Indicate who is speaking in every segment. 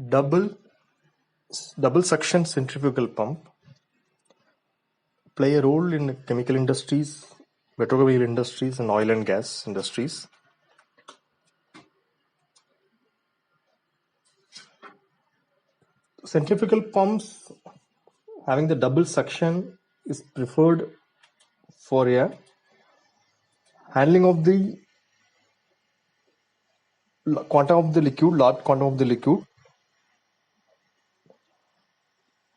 Speaker 1: double suction centrifugal pump play a role in chemical industries, petrochemical industries, and oil and gas industries. Centrifugal pumps having the double suction is preferred for a handling of the quantum of the liquid, large quantum of the liquid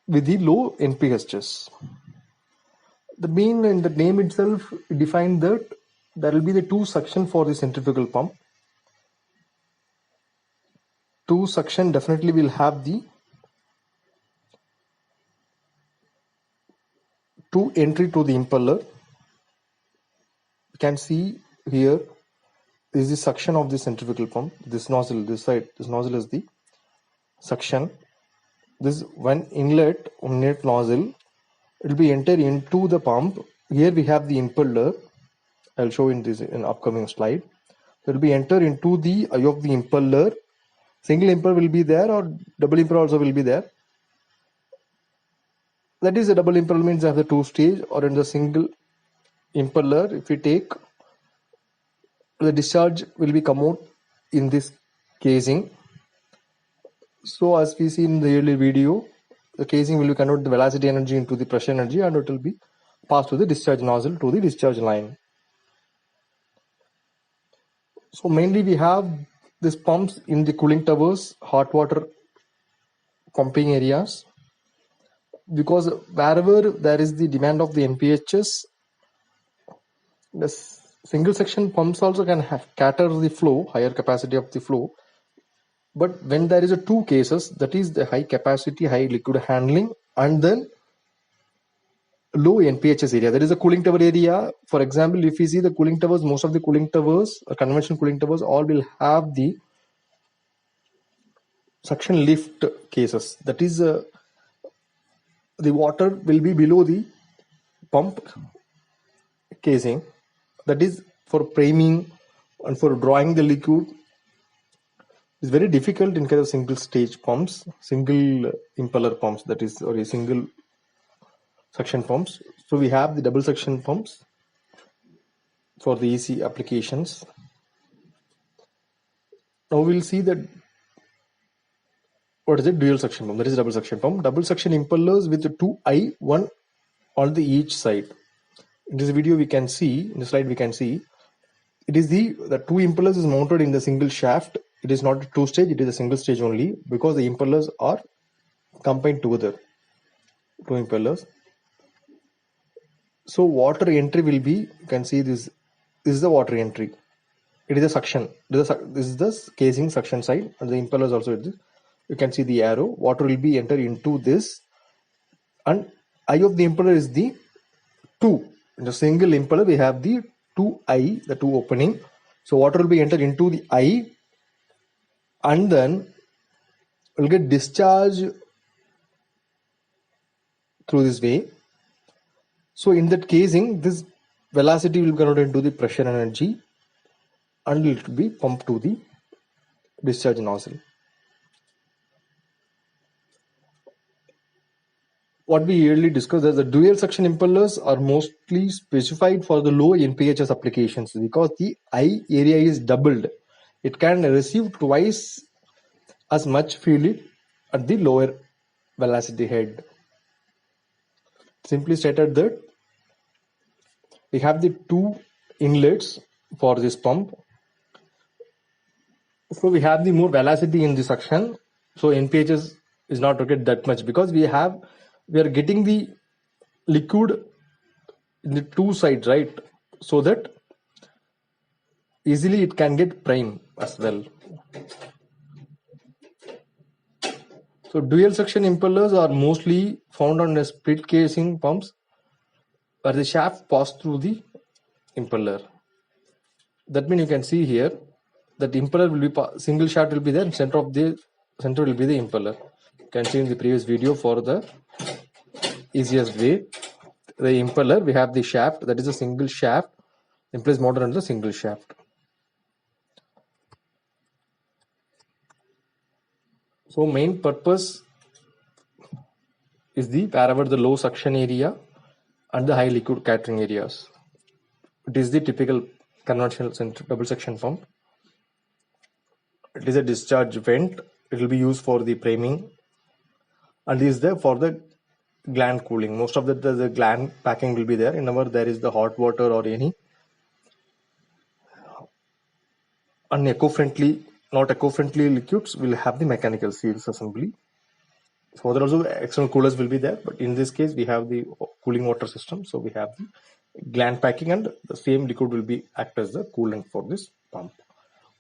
Speaker 1: with the low NPHs. The mean in the name itself defined that there will be the two suction for the centrifugal pump. Two suction definitely will have the two entry to the impeller. You can see here this is the suction of the centrifugal pump. This nozzle, this side, this nozzle is the suction. This one inlet nozzle, it will be entered into the pump. Here we have the impeller. I'll show in this in upcoming slide. It will be entered into the eye of the impeller. Single impeller will be there or double impeller also will be there. That is, a double impeller means I have the two stage, or in the single impeller, if we take, the discharge will be come out in this casing. So as we see in the earlier video, the casing will convert the velocity energy into the pressure energy, and it will be passed to the discharge nozzle to the discharge line. So mainly we have these pumps in the cooling towers, hot water pumping areas, because wherever there is the demand of the NPHs, the single section pumps also can cater the flow, higher capacity of the flow. But when there is a two cases, that is the high capacity, high liquid handling, and then low NPHs area, there is a cooling tower area. For example, if you see the cooling towers, most of the cooling towers, conventional cooling towers, all will have the suction lift cases. That is, the water will be below the pump casing. That is for priming and for drawing the liquid. It's very difficult in case of single stage pumps, single impeller pumps, that is, or a single suction pumps. So we have the double suction pumps for the easy applications. Now we'll see that what is a dual suction pump, that is double suction pump. Double suction impellers with the two eye, one on the each side. In this video we can see, in the slide we can see, it is the two impellers is mounted in the single shaft. It is not a two stage, it is a single stage only, because the impellers are combined together, two impellers. So water entry will be, you can see this is the water entry. It is a suction. This is the casing suction side, and the impellers also. You can see the arrow. Water will be entered into this, and eye of the impeller is the two. In the single impeller, we have the two eye, the two opening. So water will be entered into the eye, and then will get discharged through this way. So in that casing, this velocity will convert into the pressure energy, and it will be pumped to the discharge nozzle. What we yearly discussed is the dual suction impellers are mostly specified for the low NPHs applications, because the eye area is doubled. It can receive twice as much fluid at the lower velocity head. Simply stated that we have the two inlets for this pump. So we have the more velocity in the suction. So NPHs is not required that much, because we are getting the liquid in the two sides, right? So that easily it can get prime as well. So dual suction impellers are mostly found on the split casing pumps, where the shaft passes through the impeller. That means you can see here that impeller will be single shaft will be there, and center will be the impeller. You can see in the previous video for the easiest way. The impeller, we have the shaft, that is a single shaft, impellers motor under the single shaft. So main purpose is the wherever the low suction area and the high liquid catering areas. It is the typical conventional double suction pump. It is a discharge vent. It will be used for the priming and is there for the gland cooling. Most of the gland packing will be there. Whenever there is the hot water or any not eco-friendly liquids will have the mechanical seals assembly. So there also external coolers will be there, but in this case we have the cooling water system. So we have the gland packing and the same liquid will be act as the coolant for this pump.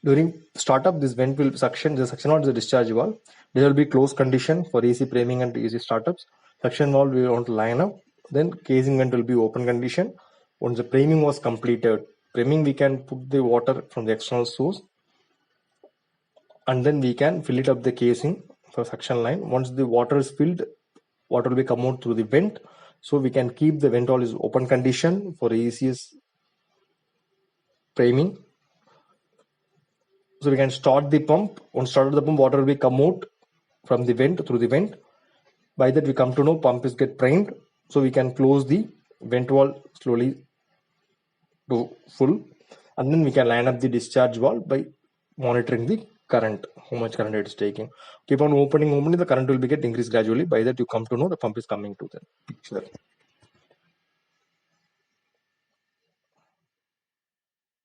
Speaker 1: During startup, this vent will suction, the suction valve is the discharge valve. There will be closed condition for AC priming and AC startups. Suction valve we want to line up. Then casing vent will be open condition. Once the priming was completed, priming we can put the water from the external source and then we can fill it up the casing for suction line. Once the water is filled, water will be come out through the vent. So we can keep the vent valve is open condition for ACS priming. So we can start the pump. Once started the pump, water will be come out from the vent through the vent. By that we come to know pump is get primed. So we can close the vent valve slowly to full, and then we can line up the discharge valve by monitoring the current, how much current it is taking. Keep on opening, the current will be get increased gradually. By that you come to know the pump is coming to the picture.